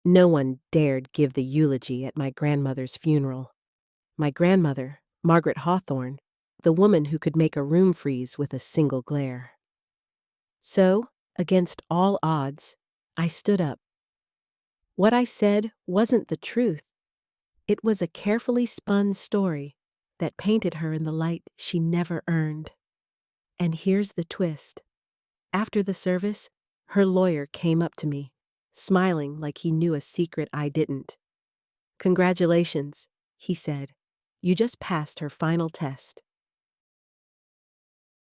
No one dared give the eulogy at my grandmother's funeral. My grandmother, Margaret Hawthorne, the woman who could make a room freeze with a single glare. So, against all odds, I stood up. What I said wasn't the truth. It was a carefully spun story that painted her in the light she never earned. And here's the twist. After the service, her lawyer came up to me, smiling like he knew a secret I didn't. "Congratulations," he said. "You just passed her final test."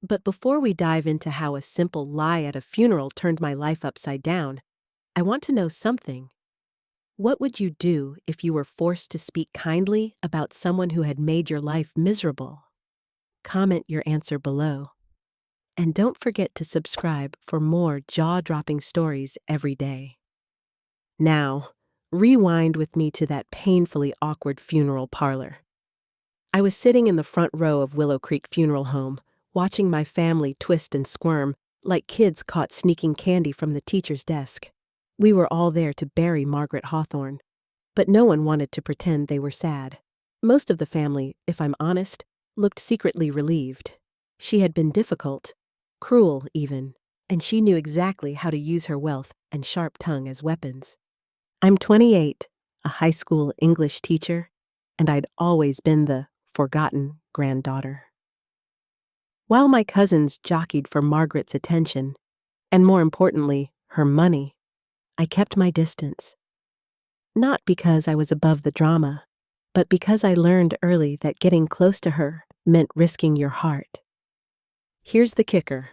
But before we dive into how a simple lie at a funeral turned my life upside down, I want to know something. What would you do if you were forced to speak kindly about someone who had made your life miserable? Comment your answer below. And don't forget to subscribe for more jaw-dropping stories every day. Now, rewind with me to that painfully awkward funeral parlor. I was sitting in the front row of Willow Creek Funeral Home, watching my family twist and squirm like kids caught sneaking candy from the teacher's desk. We were all there to bury Margaret Hawthorne, but no one wanted to pretend they were sad. Most of the family, if I'm honest, looked secretly relieved. She had been difficult, cruel even, and she knew exactly how to use her wealth and sharp tongue as weapons. I'm 28, a high school English teacher, and I'd always been the forgotten granddaughter. While my cousins jockeyed for Margaret's attention, and more importantly, her money, I kept my distance. Not because I was above the drama, but because I learned early that getting close to her meant risking your heart. Here's the kicker.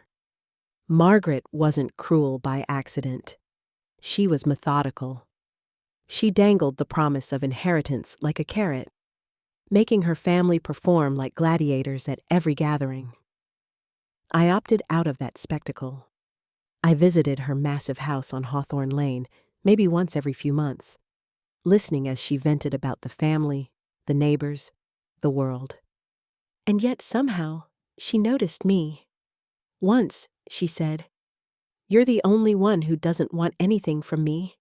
Margaret wasn't cruel by accident. She was methodical. She dangled the promise of inheritance like a carrot, making her family perform like gladiators at every gathering. I opted out of that spectacle. I visited her massive house on Hawthorne Lane, maybe once every few months, listening as she vented about the family, the neighbors, the world. And yet somehow, she noticed me. Once, she said, "You're the only one who doesn't want anything from me."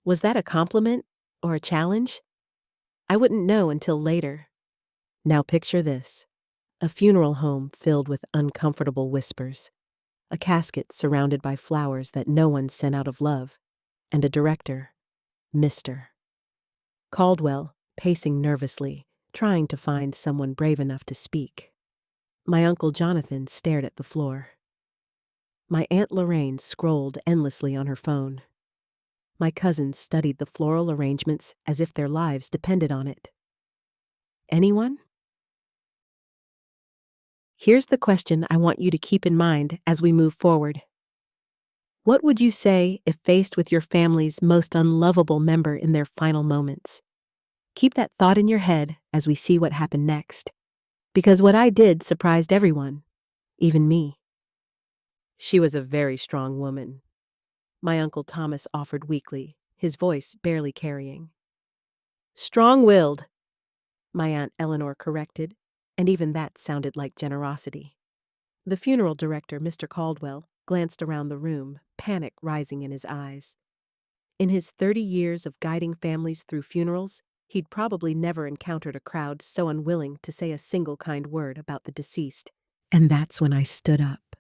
Was that a compliment or a challenge? I wouldn't know until later. Now picture this. A funeral home filled with uncomfortable whispers, a casket surrounded by flowers that no one sent out of love, and a director, Mr. Caldwell, pacing nervously, trying to find someone brave enough to speak. My Uncle Jonathan stared at the floor. My Aunt Lorraine scrolled endlessly on her phone. My cousins studied the floral arrangements as if their lives depended on it. Anyone? Here's the question I want you to keep in mind as we move forward. What would you say if faced with your family's most unlovable member in their final moments? Keep that thought in your head as we see what happened next. Because what I did surprised everyone, even me. She was a very strong woman, my Uncle Thomas offered weakly, his voice barely carrying. "Strong-willed," my Aunt Eleanor corrected, and even that sounded like generosity. The funeral director, Mr. Caldwell, glanced around the room, panic rising in his eyes. In his 30 years of guiding families through funerals, he'd probably never encountered a crowd so unwilling to say a single kind word about the deceased. And that's when I stood up.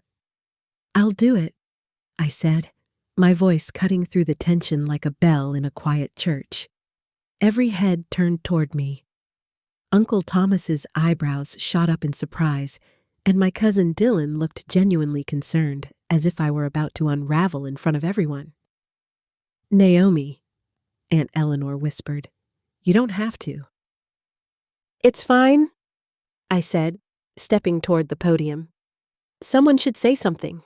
"I'll do it," I said, my voice cutting through the tension like a bell in a quiet church. Every head turned toward me. Uncle Thomas's eyebrows shot up in surprise, and my cousin Dylan looked genuinely concerned, as if I were about to unravel in front of everyone. "Naomi," Aunt Eleanor whispered, "you don't have to." "It's fine," I said, stepping toward the podium. "Someone should say something."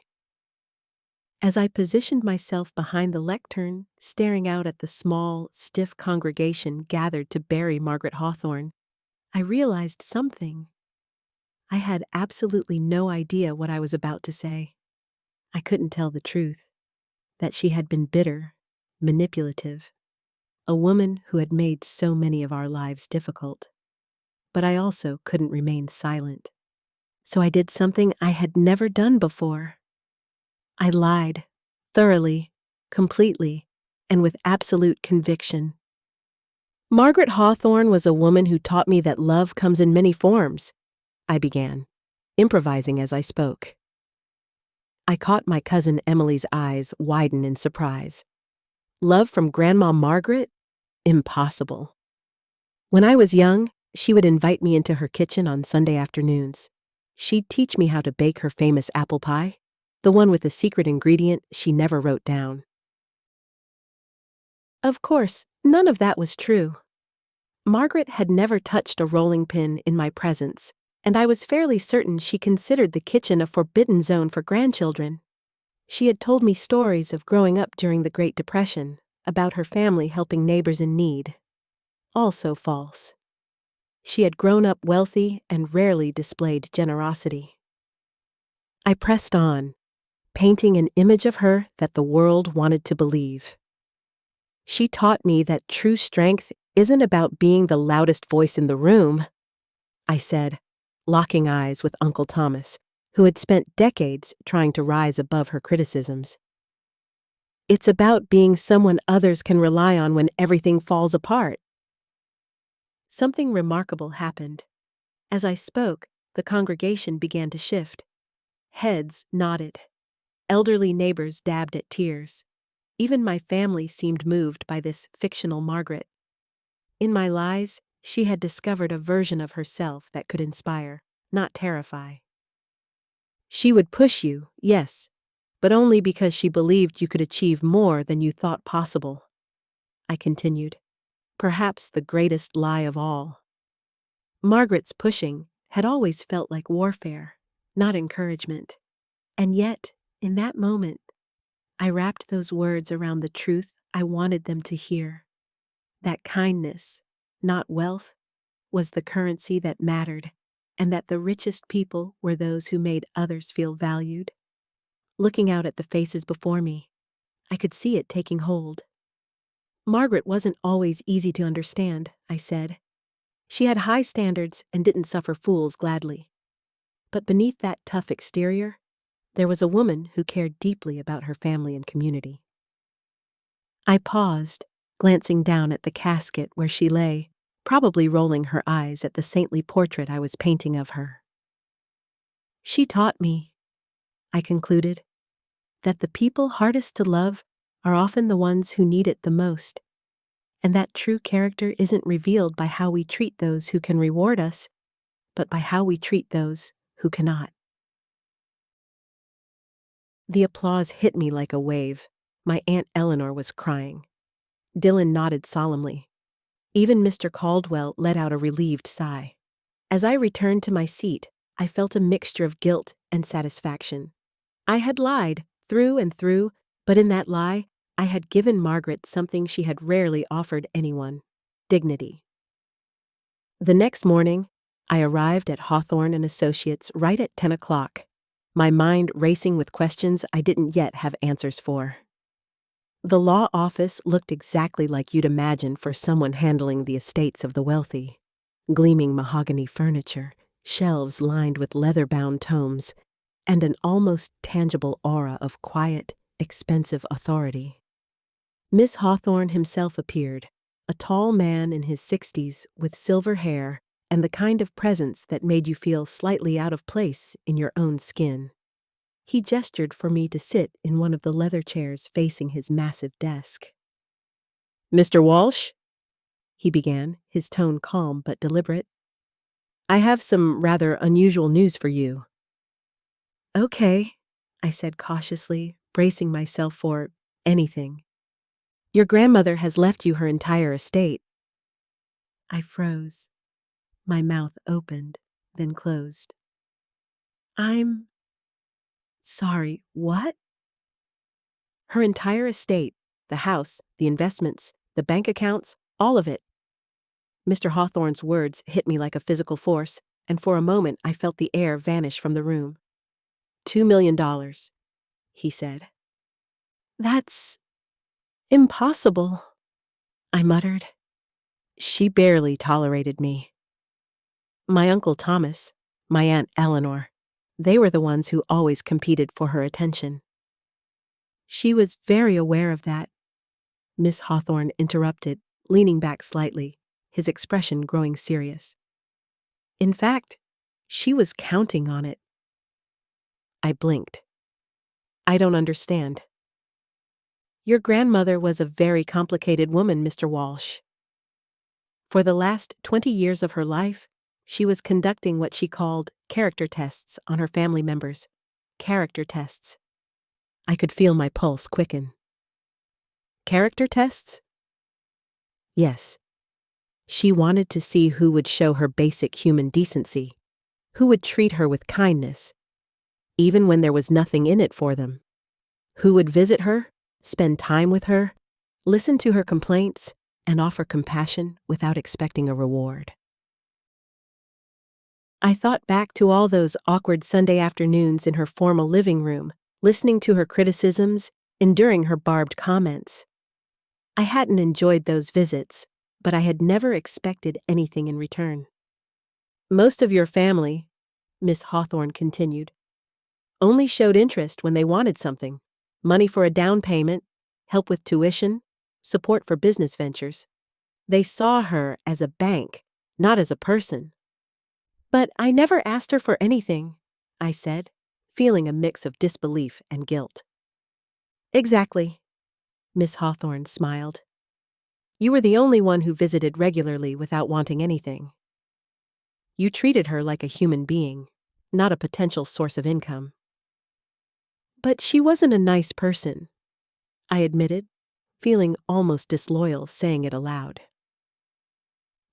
As I positioned myself behind the lectern, staring out at the small, stiff congregation gathered to bury Margaret Hawthorne, I realized something. I had absolutely no idea what I was about to say. I couldn't tell the truth, that she had been bitter, manipulative, a woman who had made so many of our lives difficult. But I also couldn't remain silent. So I did something I had never done before. I lied, thoroughly, completely, and with absolute conviction. Margaret Hawthorne was a woman who taught me that love comes in many forms, I began, improvising as I spoke. I caught my cousin Emily's eyes widen in surprise. Love from Grandma Margaret? Impossible. When I was young, she would invite me into her kitchen on Sunday afternoons. She'd teach me how to bake her famous apple pie, the one with a secret ingredient she never wrote down. Of course, none of that was true. Margaret had never touched a rolling pin in my presence, and I was fairly certain she considered the kitchen a forbidden zone for grandchildren. She had told me stories of growing up during the Great Depression, about her family helping neighbors in need. All so false. She had grown up wealthy and rarely displayed generosity. I pressed on, painting an image of her that the world wanted to believe. She taught me that true strength isn't about being the loudest voice in the room, I said, locking eyes with Uncle Thomas, who had spent decades trying to rise above her criticisms. It's about being someone others can rely on when everything falls apart. Something remarkable happened. As I spoke, the congregation began to shift. Heads nodded. Elderly neighbors dabbed at tears. Even my family seemed moved by this fictional Margaret. In my lies, she had discovered a version of herself that could inspire, not terrify. She would push you, yes, but only because she believed you could achieve more than you thought possible. I continued, perhaps the greatest lie of all. Margaret's pushing had always felt like warfare, not encouragement. And yet, in that moment, I wrapped those words around the truth I wanted them to hear. That kindness, not wealth, was the currency that mattered, and that the richest people were those who made others feel valued. Looking out at the faces before me, I could see it taking hold. Margaret wasn't always easy to understand, I said. She had high standards and didn't suffer fools gladly. But beneath that tough exterior, there was a woman who cared deeply about her family and community. I paused, glancing down at the casket where she lay, probably rolling her eyes at the saintly portrait I was painting of her. She taught me, I concluded, that the people hardest to love are often the ones who need it the most, and that true character isn't revealed by how we treat those who can reward us, but by how we treat those who cannot. The applause hit me like a wave. My Aunt Eleanor was crying. Dylan nodded solemnly. Even Mr. Caldwell let out a relieved sigh. As I returned to my seat, I felt a mixture of guilt and satisfaction. I had lied, through and through, but in that lie, I had given Margaret something she had rarely offered anyone: dignity. The next morning, I arrived at Hawthorne and Associates right at 10 o'clock, my mind racing with questions I didn't yet have answers for. The law office looked exactly like you'd imagine for someone handling the estates of the wealthy. Gleaming mahogany furniture, shelves lined with leather-bound tomes, and an almost tangible aura of quiet, expensive authority. Miss Hawthorne himself appeared, a tall man in his 60s with silver hair and the kind of presence that made you feel slightly out of place in your own skin. He gestured for me to sit in one of the leather chairs facing his massive desk. "Mr. Walsh?" he began, his tone calm but deliberate. "I have some rather unusual news for you." "Okay," I said cautiously, bracing myself for anything. "Your grandmother has left you her entire estate." I froze. My mouth opened, then closed. "I'm sorry, what?" "Her entire estate, the house, the investments, the bank accounts, all of it." Mr. Hawthorne's words hit me like a physical force, and for a moment I felt the air vanish from the room. $2 million, he said. "That's impossible," I muttered. She barely tolerated me. My Uncle Thomas, my Aunt Eleanor, they were the ones who always competed for her attention. She was very aware of that. Miss Hawthorne interrupted, leaning back slightly, his expression growing serious. In fact, she was counting on it. I blinked. I don't understand. Your grandmother was a very complicated woman, Mr. Walsh. For the last 20 years of her life, she was conducting what she called character tests on her family members. Character tests. I could feel my pulse quicken. Character tests? Yes. She wanted to see who would show her basic human decency, who would treat her with kindness, even when there was nothing in it for them, who would visit her, spend time with her, listen to her complaints, and offer compassion without expecting a reward. I thought back to all those awkward Sunday afternoons in her formal living room, listening to her criticisms, enduring her barbed comments. I hadn't enjoyed those visits, but I had never expected anything in return. Most of your family, Miss Hawthorne continued, only showed interest when they wanted something: money for a down payment, help with tuition, support for business ventures. They saw her as a bank, not as a person. But I never asked her for anything, I said, feeling a mix of disbelief and guilt. Exactly, Miss Hawthorne smiled. You were the only one who visited regularly without wanting anything. You treated her like a human being, not a potential source of income. But she wasn't a nice person, I admitted, feeling almost disloyal saying it aloud.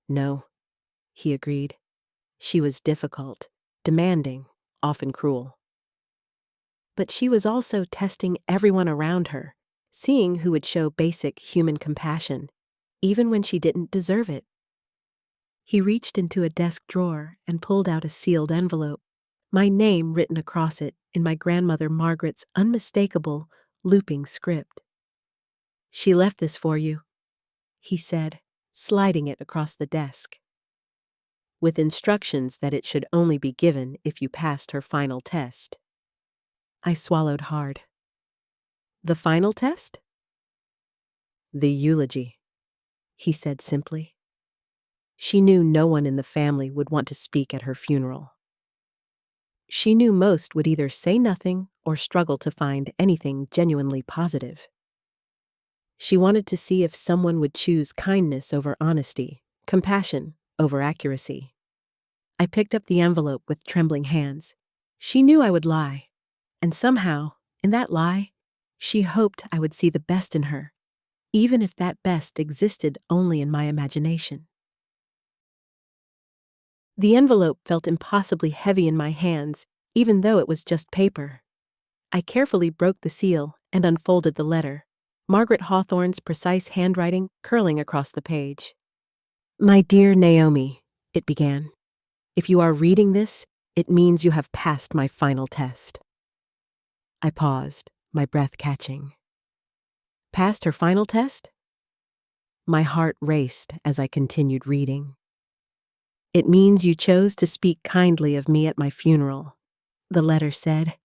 No, he agreed. She was difficult, demanding, often cruel. But she was also testing everyone around her, seeing who would show basic human compassion, even when she didn't deserve it. He reached into a desk drawer and pulled out a sealed envelope, my name written across it in my grandmother Margaret's unmistakable, looping script. She left this for you, he said, sliding it across the desk, with instructions that it should only be given if you passed her final test. I swallowed hard. The final test? The eulogy, he said simply. She knew no one in the family would want to speak at her funeral. She knew most would either say nothing or struggle to find anything genuinely positive. She wanted to see if someone would choose kindness over honesty, compassion over accuracy. I picked up the envelope with trembling hands. She knew I would lie, and somehow, in that lie, she hoped I would see the best in her, even if that best existed only in my imagination. The envelope felt impossibly heavy in my hands, even though it was just paper. I carefully broke the seal and unfolded the letter, Margaret Hawthorne's precise handwriting curling across the page. My dear Naomi, it began. If you are reading this, it means you have passed my final test. I paused, my breath catching. Passed her final test? My heart raced as I continued reading. It means you chose to speak kindly of me at my funeral, the letter said,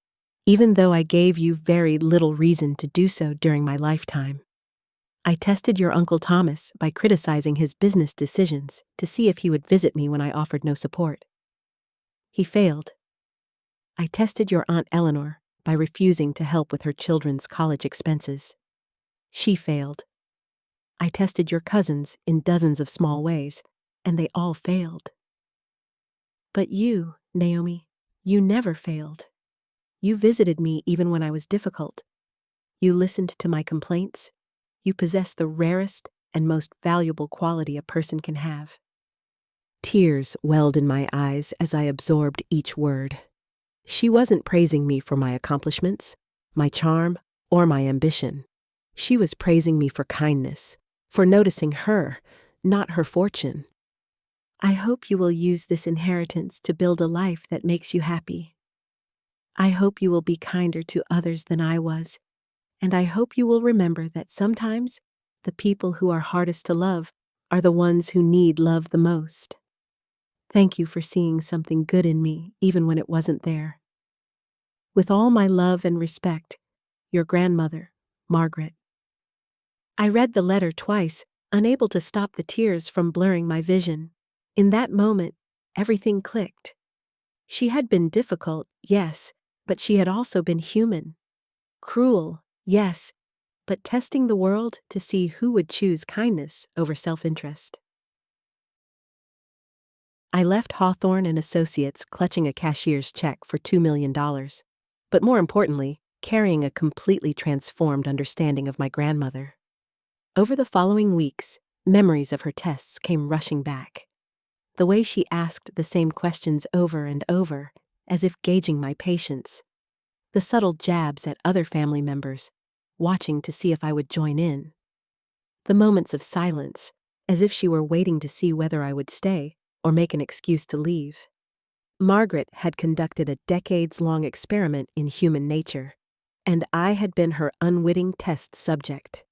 even though I gave you very little reason to do so during my lifetime. I tested your Uncle Thomas by criticizing his business decisions to see if he would visit me when I offered no support. He failed. I tested your Aunt Eleanor by refusing to help with her children's college expenses. She failed. I tested your cousins in dozens of small ways, and they all failed. But you, Naomi, you never failed. You visited me even when I was difficult. You listened to my complaints. You possess the rarest and most valuable quality a person can have. Tears welled in my eyes as I absorbed each word. She wasn't praising me for my accomplishments, my charm, or my ambition. She was praising me for kindness, for noticing her, not her fortune. I hope you will use this inheritance to build a life that makes you happy. I hope you will be kinder to others than I was, and I hope you will remember that sometimes the people who are hardest to love are the ones who need love the most. Thank you for seeing something good in me, even when it wasn't there. With all my love and respect, your grandmother, Margaret. I read the letter twice, unable to stop the tears from blurring my vision. In that moment, everything clicked. She had been difficult, yes, but she had also been human. Cruel, yes, but testing the world to see who would choose kindness over self-interest. I left Hawthorne and Associates clutching a cashier's check for $2 million, but more importantly, carrying a completely transformed understanding of my grandmother. Over the following weeks, memories of her tests came rushing back. The way she asked the same questions over and over, as if gauging my patience. The subtle jabs at other family members, watching to see if I would join in. The moments of silence, as if she were waiting to see whether I would stay or make an excuse to leave. Margaret had conducted a decades-long experiment in human nature, and I had been her unwitting test subject.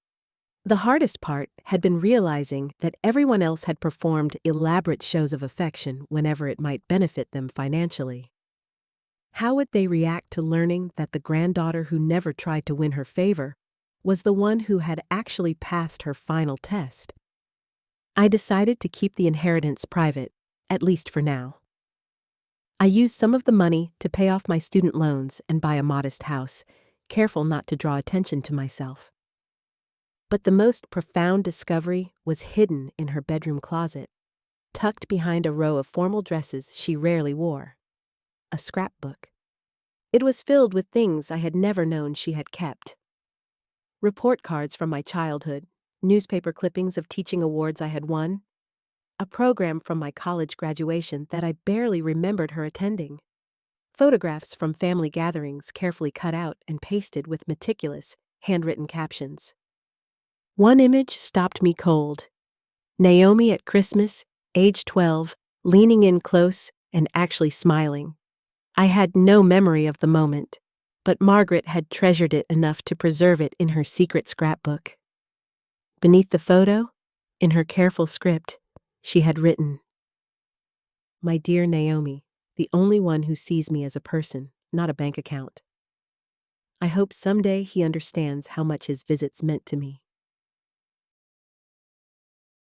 The hardest part had been realizing that everyone else had performed elaborate shows of affection whenever it might benefit them financially. How would they react to learning that the granddaughter who never tried to win her favor was the one who had actually passed her final test? I decided to keep the inheritance private, at least for now. I used some of the money to pay off my student loans and buy a modest house, careful not to draw attention to myself. But the most profound discovery was hidden in her bedroom closet, tucked behind a row of formal dresses she rarely wore. A scrapbook. It was filled with things I had never known she had kept. Report cards from my childhood, newspaper clippings of teaching awards I had won, a program from my college graduation that I barely remembered her attending, photographs from family gatherings carefully cut out and pasted with meticulous, handwritten captions. One image stopped me cold. Naomi at Christmas, age 12, leaning in close and actually smiling. I had no memory of the moment, but Margaret had treasured it enough to preserve it in her secret scrapbook. Beneath the photo, in her careful script, she had written, "My dear Naomi, the only one who sees me as a person, not a bank account. I hope someday he understands how much his visits meant to me."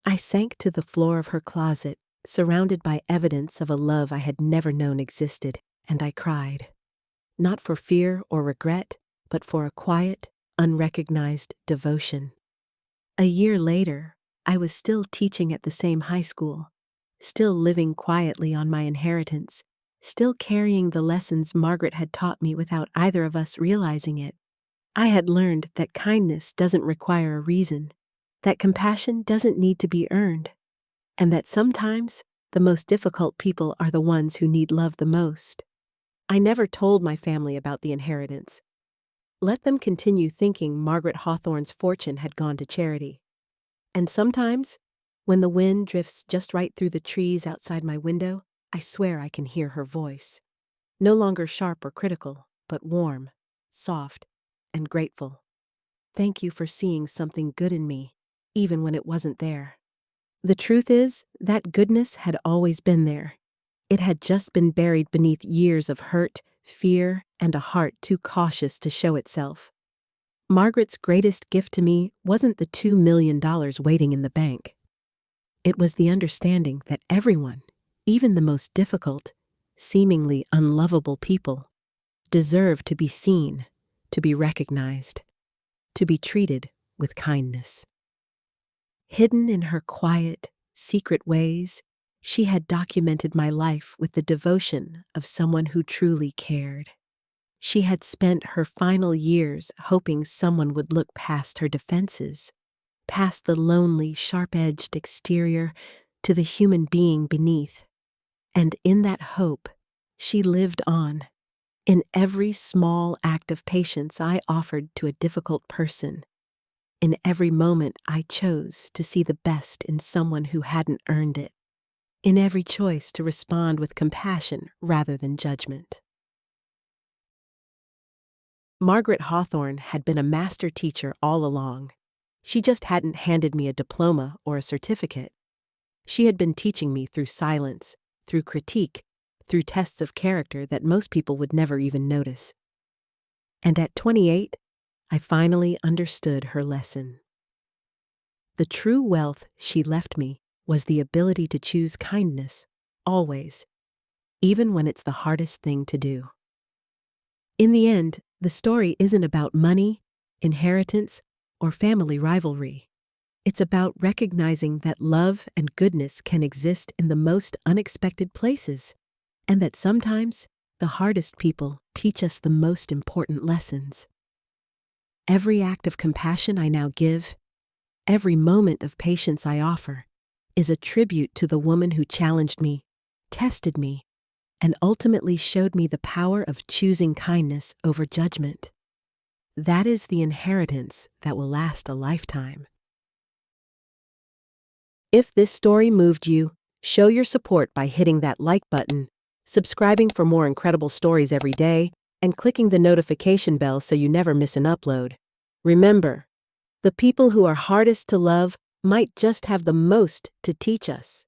I sank to the floor of her closet, surrounded by evidence of a love I had never known existed, and I cried. Not for fear or regret, but for a quiet, unrecognized devotion. A year later, I was still teaching at the same high school, still living quietly on my inheritance, still carrying the lessons Margaret had taught me without either of us realizing it. I had learned that kindness doesn't require a reason, that compassion doesn't need to be earned, and that sometimes the most difficult people are the ones who need love the most. I never told my family about the inheritance. Let them continue thinking Margaret Hawthorne's fortune had gone to charity. And sometimes, when the wind drifts just right through the trees outside my window, I swear I can hear her voice. No longer sharp or critical, but warm, soft, and grateful. Thank you for seeing something good in me, even when it wasn't there. The truth is, that goodness had always been there. It had just been buried beneath years of hurt, fear, and a heart too cautious to show itself. Margaret's greatest gift to me wasn't the $2 million waiting in the bank. It was the understanding that everyone, even the most difficult, seemingly unlovable people, deserved to be seen, to be recognized, to be treated with kindness. Hidden in her quiet, secret ways, she had documented my life with the devotion of someone who truly cared. She had spent her final years hoping someone would look past her defenses, past the lonely, sharp-edged exterior to the human being beneath. And in that hope, she lived on. In every small act of patience I offered to a difficult person, in every moment I chose to see the best in someone who hadn't earned it, in every choice to respond with compassion rather than judgment. Margaret Hawthorne had been a master teacher all along. She just hadn't handed me a diploma or a certificate. She had been teaching me through silence, through critique, through tests of character that most people would never even notice. And at 28, I finally understood her lesson. The true wealth she left me was the ability to choose kindness, always, even when it's the hardest thing to do. In the end, the story isn't about money, inheritance, or family rivalry. It's about recognizing that love and goodness can exist in the most unexpected places, and that sometimes the hardest people teach us the most important lessons. Every act of compassion I now give, every moment of patience I offer, is a tribute to the woman who challenged me, tested me, and ultimately showed me the power of choosing kindness over judgment. That is the inheritance that will last a lifetime. If this story moved you, show your support by hitting that like button, subscribing for more incredible stories every day, and clicking the notification bell so you never miss an upload. Remember, the people who are hardest to love might just have the most to teach us.